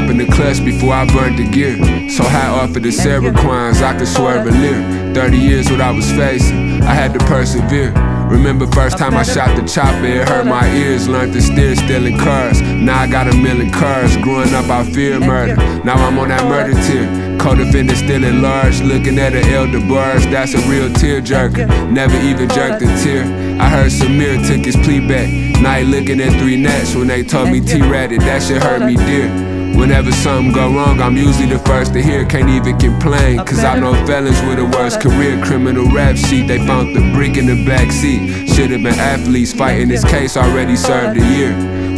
dropping the clutch before I burnt the gear. So high off of the Saraquans, I could swerve a leer. 30 years what I was facing, I had to persevere. Remember first time I shot the chopper, it hurt my ears. Learned to steer, stealing cars. Now I got a million cars. Growing up I feared murder. Now I'm on that murder tier. Co-defendant still at large, looking at an elder bars. That's a real tear-jerker, never even jerked a tear. I heard Samir took his plea back. Now he looking at 3 nets when they told me T-ratted. That shit hurt me dear. Whenever something go wrong, I'm usually the first to hear. Can't even complain, cause I know felons with a worse career. Criminal rap sheet, they found the brick in the backseat. Should've been athletes fighting this case, already served a year.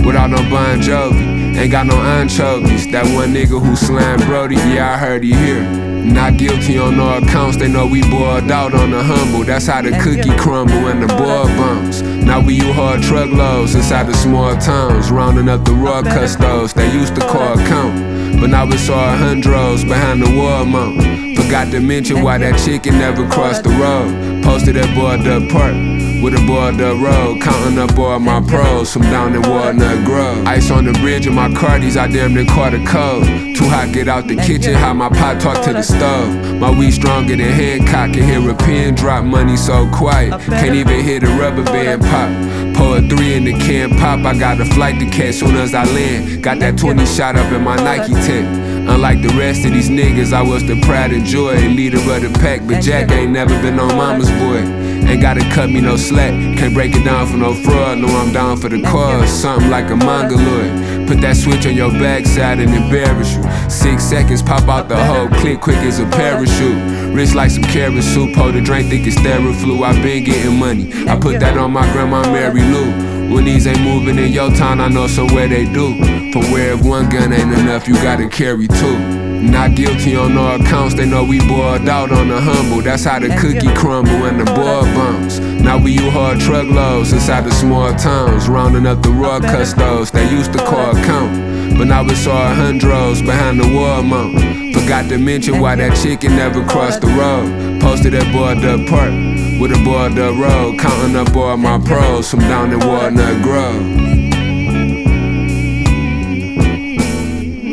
Without no Bon Jovi, ain't got no anchovies. That one nigga who slammed Brody, yeah I heard he here. Not guilty on no accounts, they know we boiled out on the humble. That's how the cookie crumble and the boil bumps. Now we use hard truckloads inside the small towns, rounding up the raw custos they used to call count. But now it's all hundreds behind the wall mount. Forgot to mention why that chicken never crossed the road. Posted at Boiled Up Park with a Boiled Up road, counting up all my pros from down in Walnut Grove. Ice on the bridge of my Cardis, I damn near caught a cold. Too hot, get out the kitchen, how my pot talk to the stove. My weed stronger than Hancock, can hear a pin drop, money so quiet, can't even hear the rubber band pop. Pour a 3 in the can pop, I got a flight to catch soon as I land. Got that 20 shot up in my Nike tent. Unlike the rest of these niggas, I was the pride and joy, leader of the pack, but Jack ain't never been no mama's boy. Ain't gotta cut me no slack, can't break it down for no fraud. No, I'm down for the cause, something like a mongoloid. Put that switch on your backside and embarrass you. 6 seconds, pop out the whole clip quick as a parachute. Wrist like some carrot soup, hold the drink, think it's Theraflu. I been getting money, I put that on my grandma Mary Lou. When these ain't moving in your town, I know somewhere they do. From where if one gun ain't enough, you gotta carry 2. Not guilty on no accounts, they know we boiled out on the humble. That's how the cookie crumble and the boil bumps. Now we use hard truckloads inside the small towns, rounding up the raw custos they used to call count. But now it's all hundreds behind the wall mount. Forgot to mention why that chicken never crossed the road. Posted at Boiled Up Park with a Boiled Up road, counting up all my pros from down in Walnut Grove.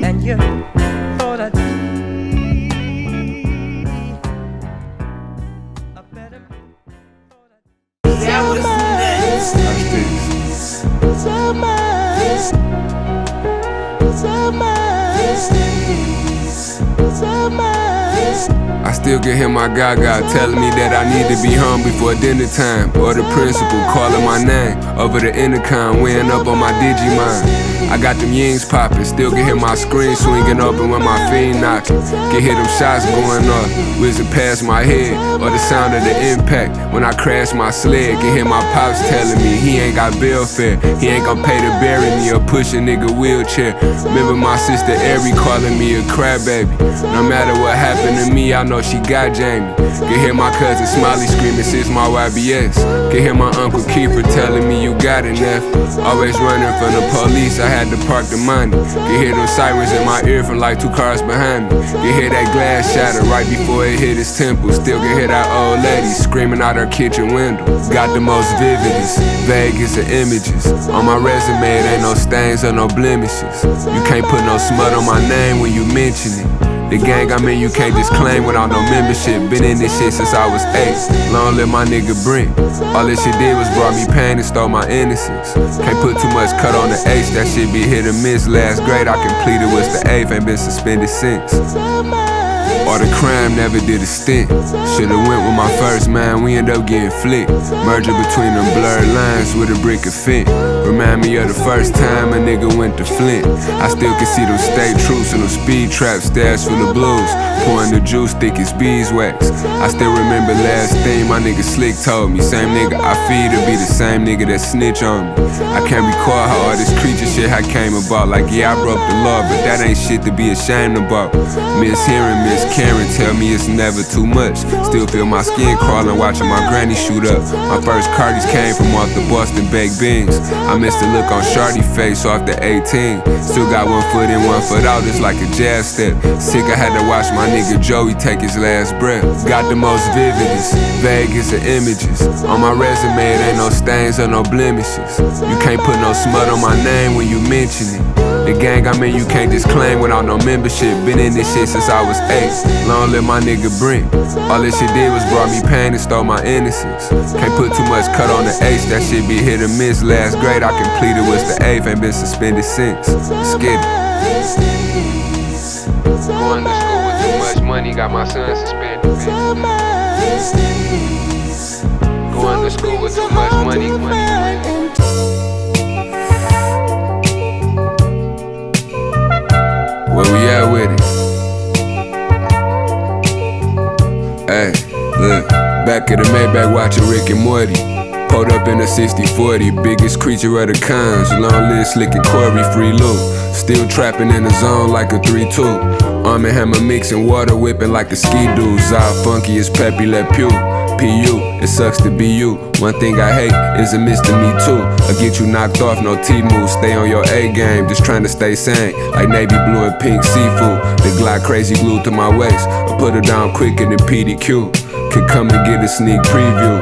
And you thought I'd I still can hear my Gaga telling me that I need to be home before dinner time, or the principal calling my name over the intercom, weighing up on my Digimon. I got them yings poppin', still can hear my screen swinging open when my fiend knockin'. Can hear them shots going off, whizzing past my head, or the sound of the impact when I crash my sled. Can hear my pops telling me he ain't got bill fare, he ain't gon' pay to bury me or push a nigga wheelchair. Remember my sister Ari calling me a crybaby. No matter what happened to me, I know she got Jamie. Can hear my cousin Smiley screaming since my YBS. Can hear my Uncle Kiefer telling me you got it, Neff. Always running from the police, I had to park the money. Can hear them sirens in my ear from like 2 cars behind me. Can hear that glass shatter right before it hit his temple. Still can hear that old lady screaming out her kitchen window. Got the most vividest, vaguest of images. On my resume it ain't no stains or no blemishes. You can't put no smut on my name when you mention it. The gang I'm in, you can't just claim without no membership. Been in this shit since I was 8. Long live my nigga Brent. All this shit did was brought me pain and stole my innocence. Can't put too much cut on the H, that shit be hit or miss. Last grade I completed was the 8th, ain't been suspended since. Or the crime never did a stint. Should've went with my first man, we end up getting flicked. Merger between them blurred lines with a brick of fent. Remind me of the first time a nigga went to Flint. I still can see them state troops and them speed traps, stash full of blues, pouring the juice thick as beeswax. I still remember last thing my nigga Slick told me. Same nigga I feed to be the same nigga that snitch on me. I can't recall how all this creature shit I came about. Like yeah, I broke the law, but that ain't shit to be ashamed about. Mishearing Miss Karen tell me it's never too much. Still feel my skin crawling watching my granny shoot up. My first Cardis came from off the Boston baked beans. I missed the look on Shorty face off the 18. Still got 1 foot in, 1 foot out, it's like a jazz step. Sick, I had to watch my nigga Joey take his last breath. Got the most vividest, vaguest of images. On my resume it ain't no stains or no blemishes. You can't put no smut on my name when you mention it. The gang I'm in, you can't just claim without no membership. Been in this shit since I was 8. Long live my nigga Brent. All this shit did was brought me pain and stole my innocence. Can't put too much cut on the H, that shit be hit or miss. Last grade I completed was the 8th, ain't been suspended since. Let's get it. Going to school with too much money, got my son suspended. Going to school with too much money. Where we at with it? Hey, look, back at the Maybach watching Rick and Morty. Pulled up in a 60-40, biggest creature of the kinds. Long live Slick and Corey, free loot. Still trapping in the zone like a 3-2. Arm and Hammer mixing water, whipping like the ski dudes. All funky as Pepe Le Pew. PU, it sucks to be you. One thing I hate is a Mr. Me Too. I get you knocked off, no T-move. Stay on your A game, just trying to stay sane. Like navy blue and pink seafood. The Glock crazy glued to my waist. I put her down quicker than PDQ. Could come and get a sneak preview.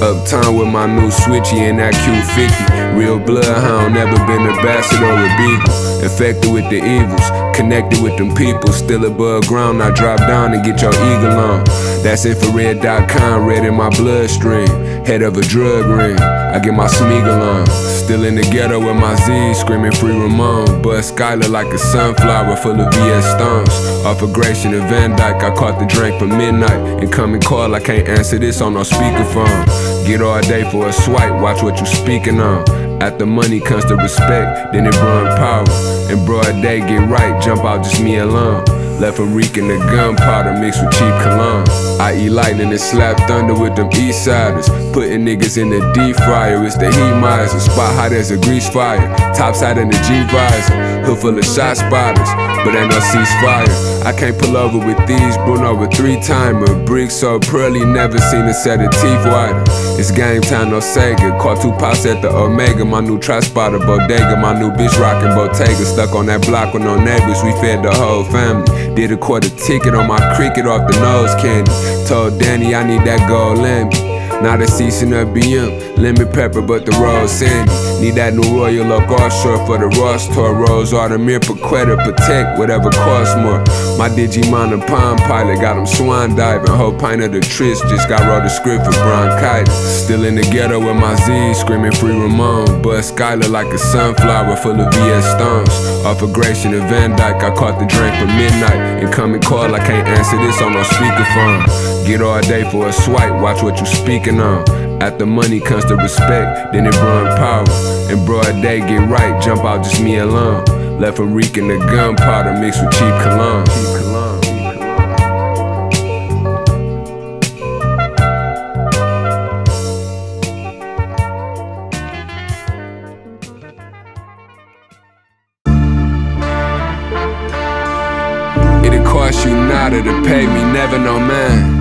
Uptown with my new switchy and that Q50. Real bloodhound, never been a bastard or a beagle. Infected with the evils, connected with them people. Still above ground, I drop down and get your eagle on. That's infrared.com, red in my bloodstream. Head of a drug ring, I get my Smeagol on. Still in the ghetto with my Z, screaming free Ramon. Bust Skylar like a sunflower full of VS stones. Off of Gratian and Van Dyke, I caught the drink for midnight. Incoming call, I can't answer this on no speakerphone. Get all day for a swipe, watch what you speaking on. After money comes the respect, then it brought power. In broad day, get right, jump out just me alone. Left them reeking the gunpowder mixed with cheap cologne. I eat lightning and slap thunder with them east siders. Putting niggas in the deep fryer, it's the heat miser. Spot hot as a grease fire, topside in the G-visor. Hood full of shot spotters, but ain't no ceasefire. I can't pull over with these, Bruno with 3-timer. Bricks so pearly, never seen a set of teeth whiter. It's game time, no Sega. Caught 2 pops at the Omega. My new tri-spotter bodega. My new bitch rockin' Bottega. Stuck on that block with no neighbors. We fed the whole family. Did a quarter ticket on my cricket off the nose candy. Told Danny I need that gold Lamby. Not a season of BM, lemon pepper, but the rose sandy. Need that new Royal Oak offshore for the Ross tour. Rose Artemir, Paquetta, Protect, whatever costs more. My Digimon and Palm Pilot got him swan diving. Whole pint of the Tris, just got wrote a script for bronchitis. Still in the ghetto with my Z, screaming free Ramon. Bust Skylar like a sunflower full of VS stones. Off of Gratian and Van Dyke, I caught the drink for midnight. Incoming call, I can't answer this on no speakerphone. Get all day for a swipe, watch what you speaking on. After money comes the respect, then it brought power. In broad day, get right, jump out just me alone. Left them reeking the gunpowder mixed with cheap cologne. It'll cost you nada to pay me, never no man.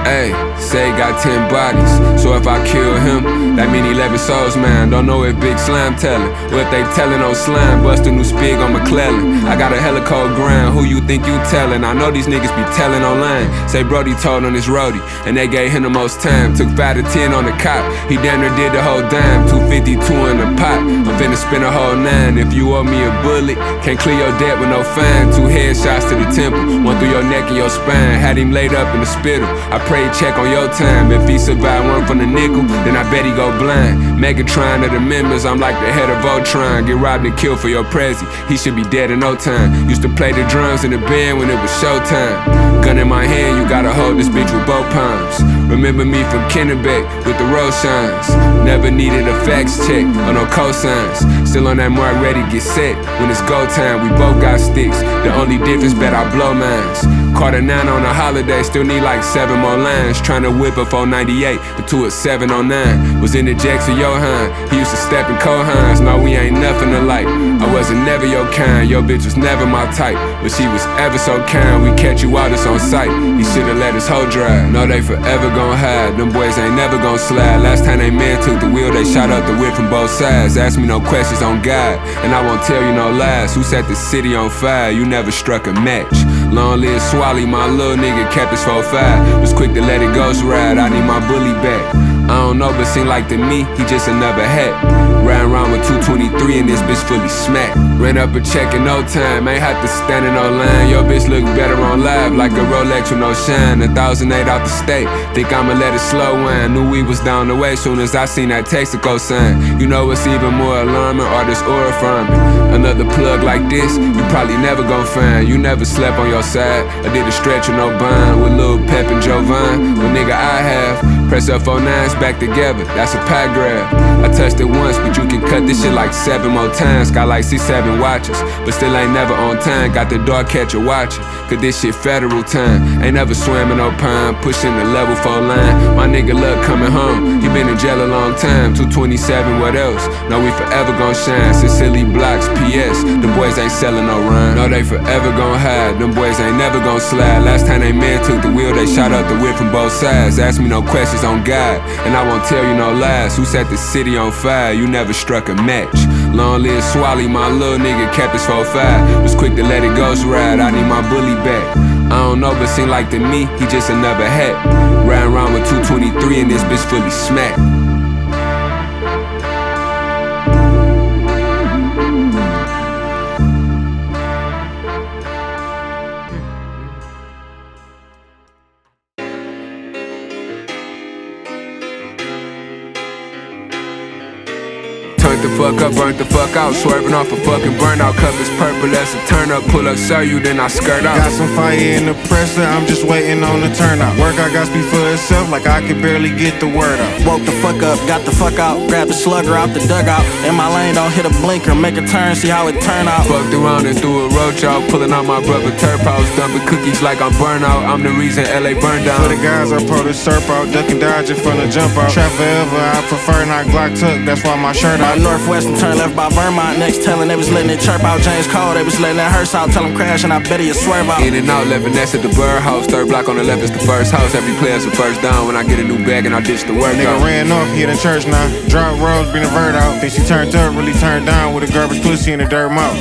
Ayy, say he got 10 bodies, so if I kill him, that mean 11 souls, man. Don't know if Big Slime tellin', or if they tellin' on Slime. Bust a new spig on McClellan. I got a hella cold grind, who you think you tellin'? I know these niggas be tellin' online. Say Brody told on his roadie, and they gave him the most time. Took 5 to 10 on the cop, he damn near did the whole dime. 252 in the pot, I'm finna spend a whole 9. If you owe me a bullet, can't clear your debt with no fine. 2 headshots to the temple, 1 through your neck and your spine. Had him laid up in the spittle, I pray check on your time. If he survive 1 from the nickel, then I bet he go blind. Megatron of the members, I'm like the head of Voltron. Get robbed and killed for your prezi, he should be dead in no time. Used to play the drums in the band when it was showtime. Gun in my hand, you gotta hold this bitch with both palms. Remember me from Kennebec with the road shines. Never needed a fax check or no cosigns. Still on that mark, ready, get set. When it's go time, we both got sticks. The only difference, bet I blow mines. Caught a 9 on a holiday, still need like 7 more lines. Tryna whip a 498, but 2 at 709. Was in the Jackson Johan, he used to step in Cohans. No, we ain't nothing alike. I wasn't never your kind, your bitch was never my type. But she was ever so kind, we catch you out, it's on sight. He should've let his hoe drive. No, they forever gon' hide, them boys ain't never gon' slide. Last time they man took the wheel, they shot up the whip from both sides. Ask me no questions on God, and I won't tell you no lies. Who set the city on fire? You never struck a match. Long live Swally, my little nigga kept his 4-5. Was quick to let it ghost ride, I need my bully back. I don't know, but seem like to me, he just another hat. Ran around with 223 and this bitch fully smacked. Ran up a check in no time, ain't had to stand in no line. Your bitch look better on live, like a Rolex with no shine. 1,008 out the state, think I'ma let it slow wind. Knew we was down the way soon as I seen that Texaco sign. You know what's even more alarming, artist or affirming. Another plug like this, you probably never gon' find. You never slept on your side, I did a stretch with no bind. With Lil Pep and Jovan, the nigga I have. Press up 09s back together, that's a pie grab. I touched it once, but you can cut this shit like 7 more times. Got like 6-7 watches, but still ain't never on time. Got the dog catcher watching, cause this shit federal time. Ain't never swam in no pond, pushing the level 4 line. My nigga Luck coming home, he been in jail a long time. 227, what else? No, we forever gon' shine. Sicily Blocks, PS, them boys ain't selling no rhyme. No, they forever gon' hide, them boys ain't never gon' slide. Last time they man took the wheel, they shot up the whip from both sides. Ask me no questions on God, and I won't tell you no lies. Who set the city on fire? You never struck a match. Long live Swally, my little nigga kept his 4-5. Was quick to let it ghost ride, I need my bully back. I don't know, but seem like to me, he just another hat. Riding around with 223 and this bitch fully smacked. Turned the fuck up, burnt the fuck out. Swerving off a fucking burnout. Cup is purple, that's a turn up. Pull up, sell you, then I skirt out. Got some fire in the presser, I'm just waiting on the turnout. Work I got speak for itself, like I can barely get the word out. Woke the fuck up, got the fuck out. Grab the slugger out the dugout. In my lane, don't hit a blinker. Make a turn, see how it turn out. Fucked around and threw a roach out. Pulling out my brother turf house. Dumping cookies like I'm burnout. I'm the reason LA burned down. For the guys I pro the surf out. Duck and dodge it from the jump out. Trap forever, I prefer not Glock tuck. That's why my shirt out. Northwest and turn left by Vermont. Next telling they was letting it chirp out. James Cole, they was letting that hearse out. Tell him crash and I bet he'll swerve out. In and out, left next at the birdhouse. Third block on the left is the first house. Every player's the first down. When I get a new bag and I ditch the workout. Nigga ran off, he in church now. Drop rolls, bring a vert out. Think she turned up, really turned down with a garbage pussy in a dirt mouth.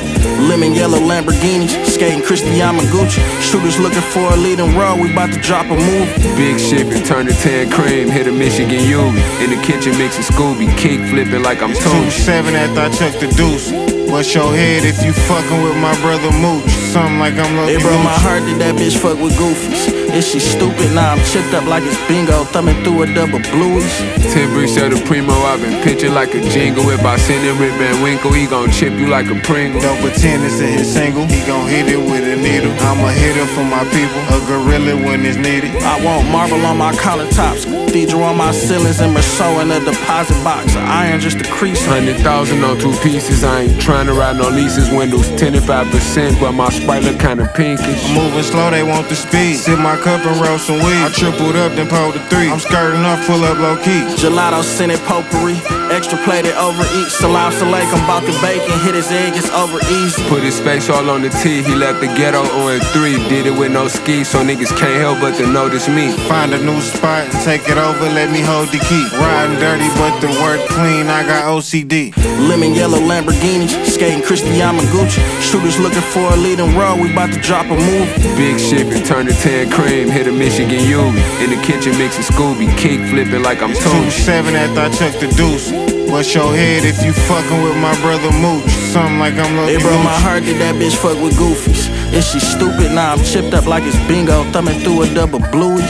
Lemon yellow Lamborghinis, skating Christy Yamaguchi. Shooters looking for a leading role, we about to drop a move. Big ship and turn to 10 cream, hit a Michigan Ubi. In the kitchen mixing Scooby, kick flipping like I'm Toon. 2-7 after I chuck the deuce. Bust your head if you fucking with my brother Mooch. Something like I'm looking. It broke my heart that that bitch fuck with goofies. Is she stupid? Nah, I'm chipped up like it's bingo. Thumbing through a double blues. 10 bricks of the Primo, I've been pitching like a jingle. If I send him Rip Van Winkle, he gon' chip you like a Pringle. Don't pretend it's a hit single. He gon' hit it with a needle. I'm a hitter for my people. A gorilla when it's needed. I want marble on my countertops. Cathedral on my ceilings and Merceau in a deposit box. Iron just a crease. 100,000 on 2 pieces. I ain't trying to ride no leases. Windows 10-5%, but my sprite look kinda pinkish. I'm moving slow, they want the speed. Sip my cup and roll some weed. I tripled up, then pulled the 3. I'm skirting off, pull up low key. Gelato, Senate potpourri. Extra plated over each. Salam Salake, I'm about to bake and hit his egg, it's over easy. Put his face all on the T, he left the ghetto on 3. Did it with no skis, so niggas can't help but to notice me. Find a new spot and take it over, let me hold the key. Riding dirty, but the work clean, I got OCD. Lemon yellow Lamborghinis, skating Christy Yamaguchi. Shooters looking for a leading role, we about to drop a move. Big ship and turn to 10 cream, hit a Michigan Ubi. In the kitchen mixing Scooby, kick flipping like I'm Toon. 2-7 after I chuck the deuce. Bust your head if you fucking with my brother Mooch. Something like I'm looking. It broke my heart that that bitch fuck with goofies. Is she stupid? Nah, I'm chipped up like it's bingo. Thumbing through a double blues.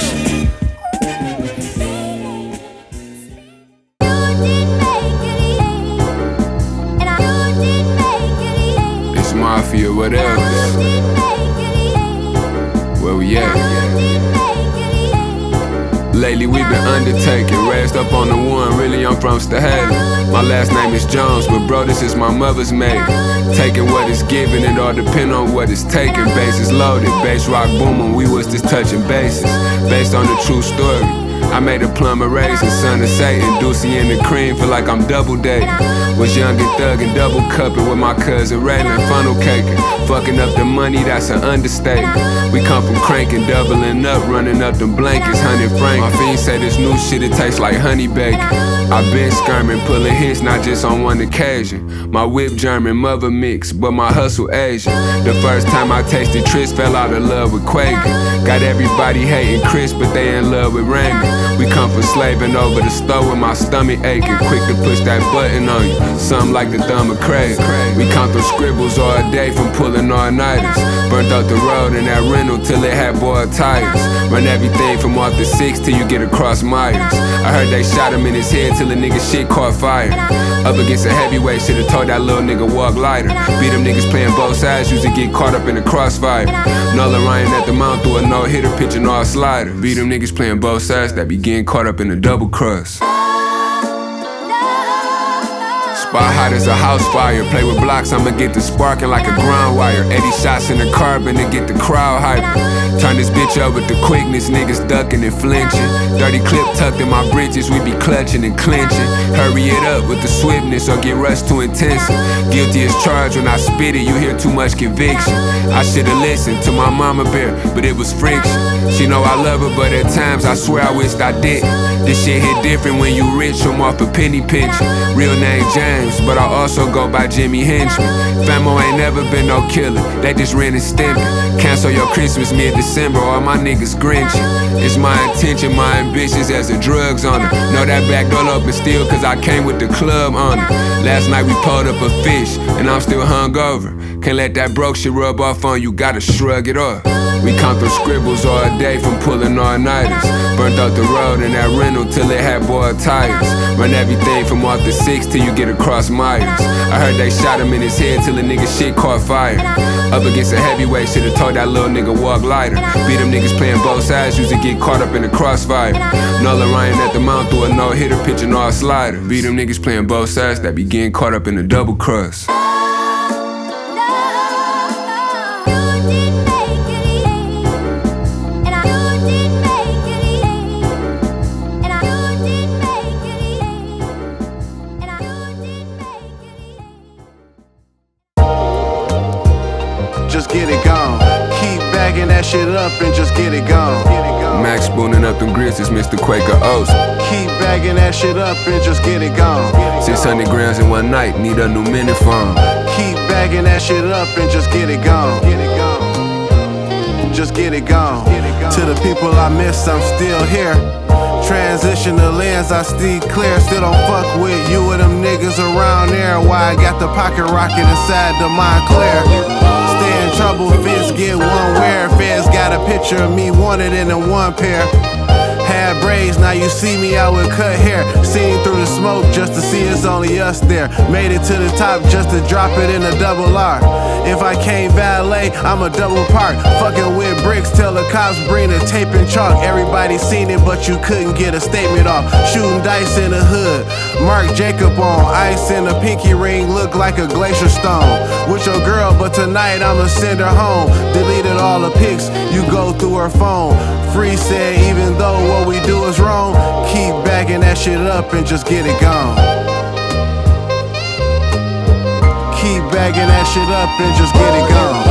It's Mafia, whatever. Where we at? Lately we been undertaking, raised up on the one, really I'm from Stahaley. My last name is Jones, but bro, this is my mother's maiden. Taking what is given, it all depend on what is taken. Bases loaded, bass rock booming, we was just touching bases. Based on the true story, I made a plumber raisin, son of Satan. Deucey in the cream, feel like I'm double dating. Was young and thug and double cupping with my cousin Raylan, funnel caking. Fucking up the money, that's an understatement. We come from cranking, doubling up, running up them blankets, 100 francs. My fiends say this new shit, it tastes like honey bacon. I been skirming, pulling hits, not just on one occasion. My whip German, mother mix, but my hustle Asian. The first time I tasted Tris, fell out of love with Quaker. Got everybody hating Chris, but they in love with Raymond. We come from slaving over the stove with my stomach aching. Quick to push that button on you, something like the thumb of Craven. We count those scribbles all day from pulling all-nighters. Burnt out the road in that rental till it had boiled tires. Run everything from off the 6 till you get across Myers. I heard they shot him in his head till the nigga shit caught fire. Up against a heavyweight, should've told that little nigga walk lighter. Beat them niggas playing both sides, usually get caught up in the crossfire. Nola Ryan at the mount through a no-hitter, pitching all slider. Beat them niggas playing both sides, that be getting caught up in the double cross. Spot hot as a house fire. Play with blocks, I'ma get the sparking like a ground wire. 80 shots in the carbon to get the crowd hyper. Turn this bitch up with the quickness, niggas ducking and flinching. Dirty clip tucked in my britches, we be clutching and clenching. Hurry it up with the swiftness or get rushed to intensity. Guilty as charged when I spit it, you hear too much conviction. I should've listened to my mama bear, but it was friction. She know I love her, but at times I swear I wished I didn't. This shit hit different when you rich from off a penny pinching. Real name James, but I also go by Jimmy Henchman. Famo ain't never been no killer, they just ran and stimping. Cancel your Christmas mid-December, all my niggas grinching. It's my intention, my ambitions as the drugs on her. Know that back door open still cause I came with the club on her. Last night we pulled up a fish, and I'm still hungover. Can't let that broke shit rub off on you, gotta shrug it off. We count those scribbles all day from pulling all-nighters. Burnt out the road in that rental till it had boiled tires. Run everything from off the 6 till you get across Myers. I heard they shot him in his head till the nigga shit caught fire. Up against a heavyweight, should've told that little nigga walk lighter. Beat them niggas playing both sides, usually get caught up in the crossfire. Nola Ryan at the mount through a no-hitter, pitching all slider. Beat them niggas playing both sides, that be getting caught up in the double cross. Just get it gone. Keep bagging that shit up and just get it gone. Max spooning up them grits, it's Mr. Quaker Oats. Keep bagging that shit up and just get it gone. 600 grams in one night, need a new mini phone. Keep bagging that shit up and just get it gone. Just get it gone. To the people I miss, I'm still here. Transition the lens, I steer clear. Still don't fuck with you and them niggas around there. Why I got the pocket rocket inside the Montclair. Stay in trouble, feds get one wear. Feds got a picture of me wanted in a one pair. Had braids, now you see me out with cut hair. Seen through the smoke just to see it's only us there. Made it to the top just to drop it in a double R. If I can't valet, I'm a double park. Fucking with bricks, tell the cops bring the tape and chalk. Everybody seen it, but you couldn't get a statement off. Shooting dice in the hood, Mark Jacob on. Ice in a pinky ring, look like a glacier stone. With your girl, but tonight I'ma send her home. Deleted all the pics, you go through her phone. Free said, even though what we do is wrong, keep bagging that shit up and just get it gone. Keep bagging that shit up and just get it gone.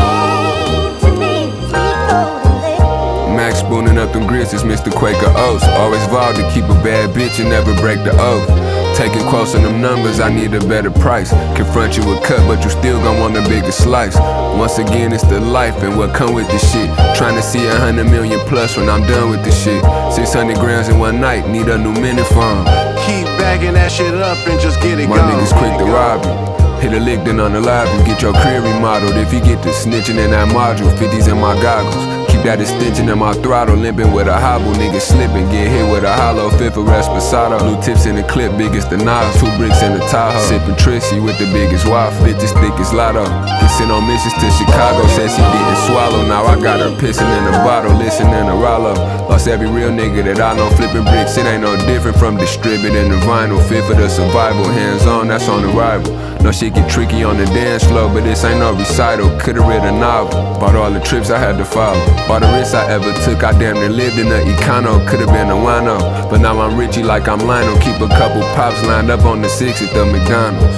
Max spooning up them grits, it's Mr. Quaker Oats. Always vowed to keep a bad bitch and never break the oath. Taking quotes on them numbers, I need a better price. Confront you with cut, but you still gon' want a bigger slice. Once again, it's the life and what come with this shit. Trying to see 100 million plus when I'm done with this shit. 600 grams in one night, need a new mini phone. Keep bagging that shit up and just get it My gone. niggas quick to rob you. Hit a lick, then unalive you. Get your career remodeled. If you get to snitching in that module, 50s in my goggles. Keep that extension in my throttle. Limping with a hobble, niggas slipping. Get hit with a hollow, fifth of Resposado. Blue tips in the clip, biggest the nozzle. 2 bricks in the Tahoe. Sipping Trixie with the biggest waffle. Bitch as thick as Lotto. Get sent on missions to Chicago. Said she didn't swallow. Now I got her pissing in a bottle, listening to Rollo. Lost every real nigga that I know flipping bricks. It ain't no different from distributing the vinyl. Fit for the survival, hands on, that's on arrival. No shit get tricky on the dance floor, but this ain't no recital. Could've read a novel. Bought all the trips I had to follow. Bought the risks I ever took, I damn near lived in a econo. Could've been a wino, but now I'm Richie like I'm Lionel. Keep a couple pops lined up on the 6 at the McDonald's.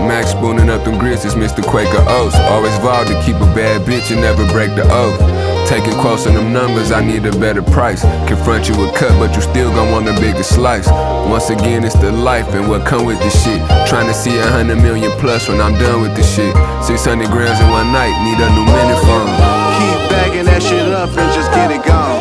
Max spooning up them grits, it's Mr. Quaker Oats. Always vowed to keep a bad bitch and never break the oath. Taking quotes on them numbers, I need a better price. Confront you with cut, but you still gon' want a bigger slice. Once again, it's the life and what come with this shit. Trying to see 100 million plus when I'm done with this shit. 600 grams in one night, need a new mini phone. Keep bagging that shit up and just get it gone.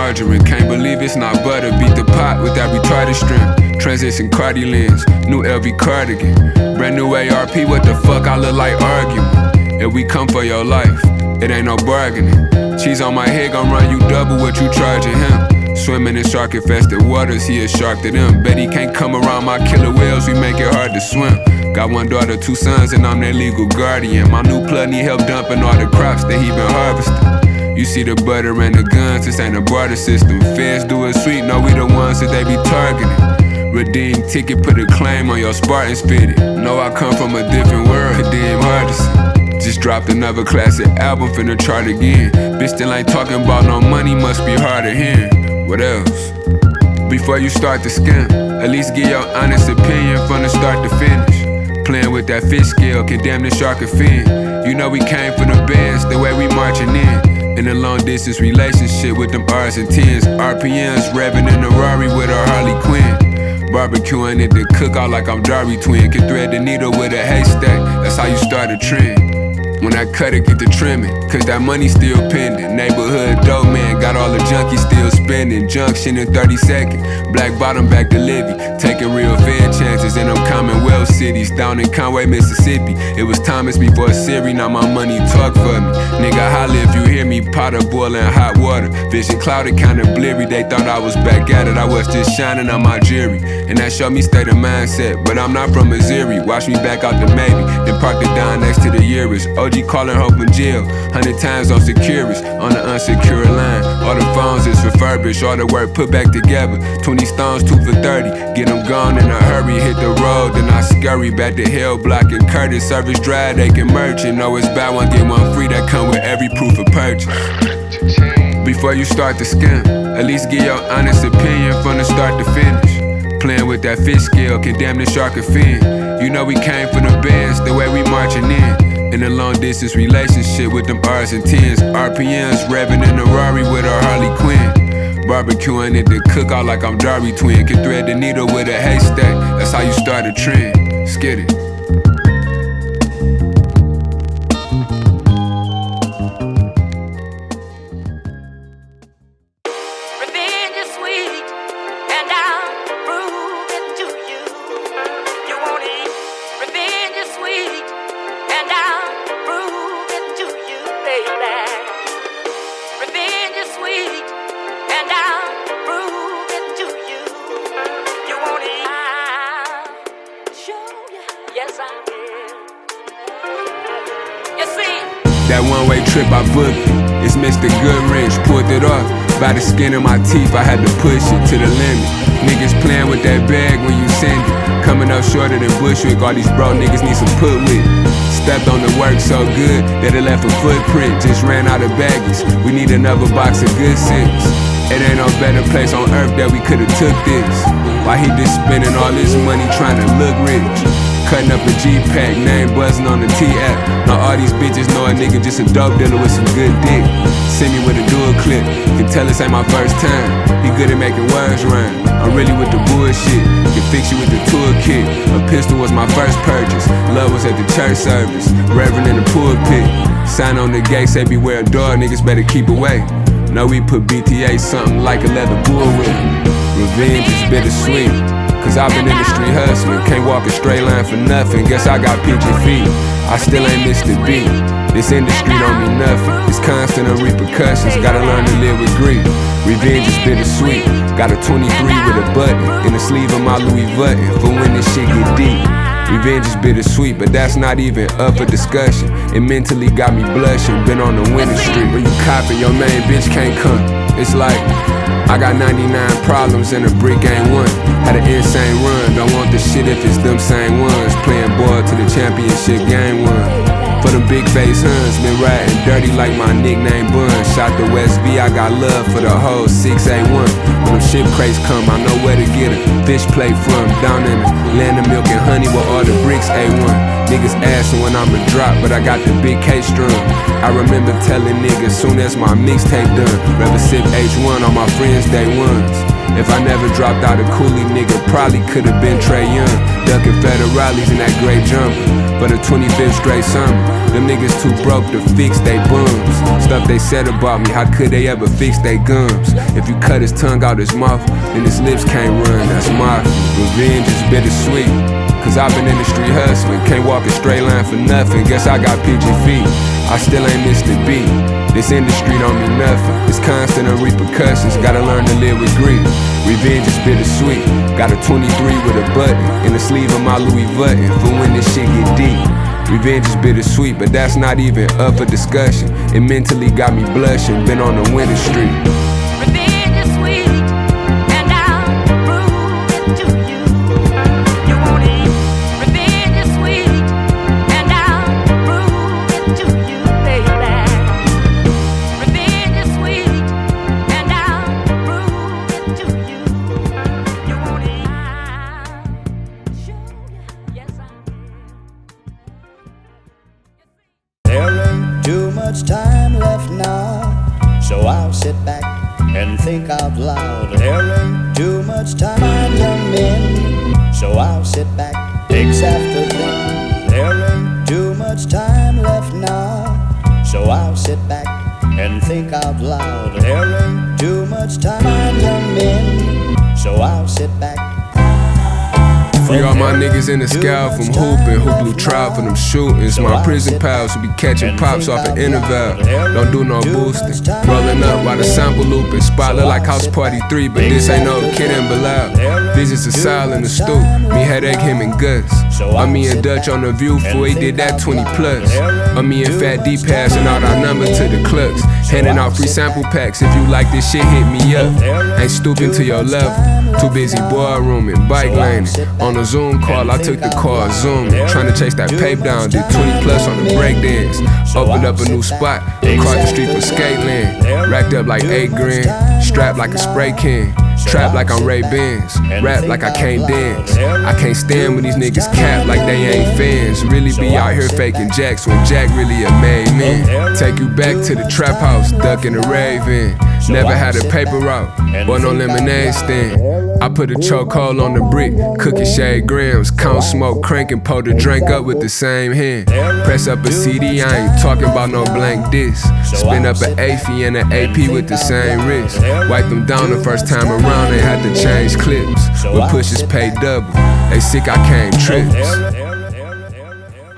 margarine. Can't believe it's not butter. Beat the pot with that retarded strength. Transition cardi lens, new LV cardigan. Brand new ARP, what the fuck I look like arguing? If we come for your life, it ain't no bargaining. Cheese on my head gon' run you double what you charging him. Swimming in shark-infested waters, he a shark to them. Bet he can't come around my killer whales, we make it hard to swim. Got one daughter, 2 sons, and I'm their legal guardian. My new plug need help dumping all the crops that he been harvesting. You see the butter and the guns, this ain't a barter system. Feds do it sweet, no we the ones that they be targeting. Redeem ticket, put a claim on your Spartans fitted. Know I come from a different world, Kadeem Hardison. Just dropped another classic album, finna chart again. Bitch still ain't talking about no money, must be hard to hear. What else? Before you start to scam, at least give your honest opinion from the start to finish. Playing with that fish scale, can damn the shark a fin. You know we came for the bands, the way we marching in a long distance relationship with them R's and 10s. RPMs revving in a Rari with our Harley Quinn. Barbecuing at the cookout like I'm Darby Twin. Can thread the needle with a haystack, that's how you start a trend. When I cut it, get the trimming, cause that money still pending. Neighborhood dope man, got all the junkies still spending. Junction in 30 seconds, black bottom back to Livy. Taking real fair chances in them Commonwealth cities. Down in Conway, Mississippi, it was Thomas before Siri, now my money talk for me. Nigga holla if you hear me, potter boiling hot water. Vision clouded, kinda blurry, they thought I was back at it. I was just shining on my jury, and that showed me state of mindset. But I'm not from Missouri, watch me back out the maybe. Then park the down next to the Urus. OG calling her from jail, 100 times on securus, on the unsecure line. All the phones is refurbished, all the work put back together. 20 stones, 2 for 30, get them gone in a hurry. Hit the road, then I scurry back to Hell Block and Curtis. Service drive, they can merch it. Know it's buy one, get one free, that come with every proof of purchase. Before you start to scam, at least give your honest opinion from the start to finish. Playing with that fish scale, can damn the shark a fin. You know we came for the bands, the way we marching in a long distance relationship with them R's and 10s. RPMs revving in a Rari with our Harley Quinn. Barbecuing at the cookout like I'm Darby Twin. Can thread the needle with a haystack, that's how you start a trend. Skid it. That one-way trip I booked, it's Mr. Goodrich, pulled it off. By the skin of my teeth, I had to push it to the limit. Niggas playing with that bag when you send it. Coming up shorter than Bushwick, all these bro niggas need some put with. Stepped on the work so good that it left a footprint. Just ran out of baggies, we need another box of good sense. It ain't no better place on earth that we could've took this. Why he just spending all this money trying to look rich? Cutting up a G-Pack, name buzzing on the T-app. Now all these bitches know a nigga just a dope dealer with some good dick. Send me with a dual clip, can tell this ain't my first time. He good at making words rhyme, I'm really with the bullshit. Can fix you with the toolkit, a pistol was my first purchase. Love was at the church service, reverend in the pulpit. Sign on the gate, say beware of dog, niggas better keep away. Know we put BTA something like a leather bull whip. Revenge is bittersweet, cause I've been in the street hustling. Can't walk a straight line for nothing, guess I got pigeon feet. I still ain't missed a beat, this industry don't mean nothing. It's constant of repercussions, gotta learn to live with grief. Revenge is bittersweet, got a 23 with a button in the sleeve of my Louis Vuitton for when this shit get deep. Revenge is bittersweet, but that's not even up for discussion. It mentally got me blushing, been on the winning streak. When you copping, your main bitch can't come. It's like I got 99 problems and a brick ain't one. Had an insane run, don't want the shit if it's them same ones. Playing ball to the championship game one. For them big face huns, been riding dirty like my nickname Bun. Shot the West V, I got love for the whole 681. When them ship crates come, I know where to get a fish plate from. Down in the land of milk and honey with all the bricks A1. Niggas asking when I'ma drop, but I got the big K strum. I remember telling niggas soon as my mixtape done, rather sip H1 on my friends' day ones. If I never dropped out a coolie, nigga probably could've been Trey Young. Ducking federales in that gray jumper for the 25th straight summer. Them niggas too broke to fix they bums. Stuff they said about me, how could they ever fix they gums? If you cut his tongue out his mouth, then his lips can't run, that's my revenge is bittersweet. Cause I've been in the street hustling, can't walk a straight line for nothing. Guess I got pigeon feet, I still ain't missed a beat. This industry don't mean nothing, it's constant and repercussions. Gotta learn to live with grief, revenge is bittersweet. Got a 23 with a button in the sleeve of my Louis Vuitton for when this shit get deep. Revenge is bittersweet, but that's not even up for discussion. It mentally got me blushing, been on the winning streak. Revenge is sweet, and I'll prove it to you. You want it? Revenge is sweet, and I'll prove it to you, baby. Revenge is sweet, and I'll prove it to you. You want it? I'll show you. Yes, I will. There ain't too much time left now, so I'll sit back and think out loud. There ain't too much time, young men, so I'll sit back, fix after them. There ain't too much time left now, so I'll sit back and think out loud. There ain't too much time, young men, so I'll sit back. Free all my niggas in the scout from hooping, who blew trial for them shootings. My prison pals who be catching pops off an interval. Don't do no boosting. Rolling up while the sample looping. Spot look like House Party 3, but this ain't no Kid and Bilal. Visits a Sal in the stoop. Me headache, him and Gus. Me and Dutch on the view, for he did that 20 plus. Me and Fat D passing out our number to the clucks. Handing out free sample packs. If you like this shit, hit me up. Ain't stooping to your level. Too busy boardrooming, bike laning. On a Zoom call, I took the car zooming. Trying to chase that pape down, did 20 plus on the breakdance. Opened up a new spot, across the street for skate land. Racked up like 8 grand, strapped like a spray can. Trap like I'm Ray Benz, rap like I can't dance. I can't stand when these niggas cap like they ain't fans. Really be out here faking jacks when Jack really a made man. Take you back to the trap house, ducking the Raven. Never had a paper route, but no lemonade stand. I put a chokehold on the brick, cooking shade grams. Count smoke, crank and pour the drink up with the same hand. Press up a CD, I ain't talking about no blank disc. Spin up an AFI and an AP with the same wrist. Wipe them down the first time around, they had to change clips. With pushes pay double, they sick I can't trips.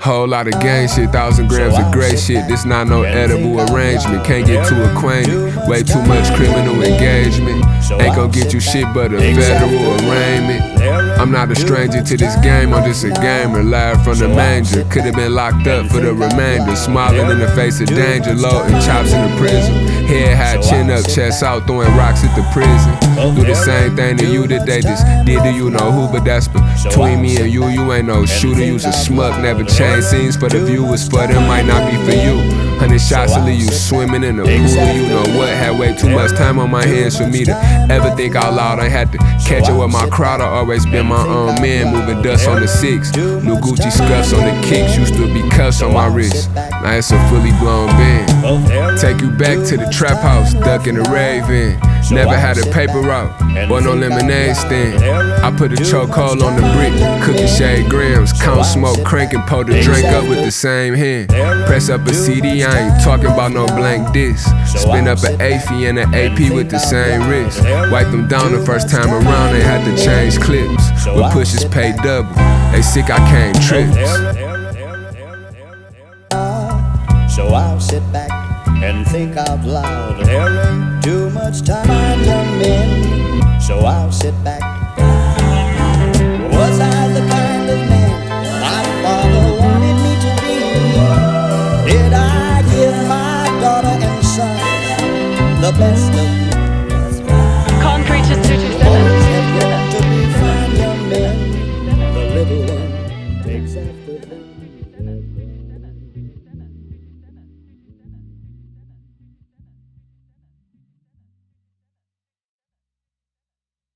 Whole lot of gang shit, 1,000 grams of gray shit. This not no edible arrangement. Can't get too acquainted. Way too much criminal engagement. Ain't gon' get you shit but a federal arraignment. I'm not a stranger to this game, I'm just a gamer. Live from the manger. Could've been locked up for the remainder. Smiling in the face of danger, loading chops in the prison. Head high, chin up, chest out, throwing rocks at the prison. Do the same thing to you that they just did to you, know who, but that's between me and you. You ain't no shooter, you's a schmuck. Never change scenes for the viewers, for them might not be for you. 100 shots to leave you swimming in the pool, you know what? Had way too much time on my hands for me to ever think out loud. I had to catch up with my crowd, I always been my own man. Moving dust on the 6, new Gucci scuffs on the kicks. Used to be cuffs on my wrist, now it's a fully blown band. Take you back to the trap house, ducking the Raven. Never had a paper route, but no lemonade stand. I put a chokehold on the brick, cooking shade grams. Count smoke, crank and pour the drink up with the same hand. Press up a CD, I ain't talking about no blank disc. Spin up an AFI and an AP with the same wrist. Wipe them down the first time around, they had to change clips. With pushes pay double, they sick I can't trips. So I'll sit back and think out loud. There ain't too much time, young men, so I'll sit back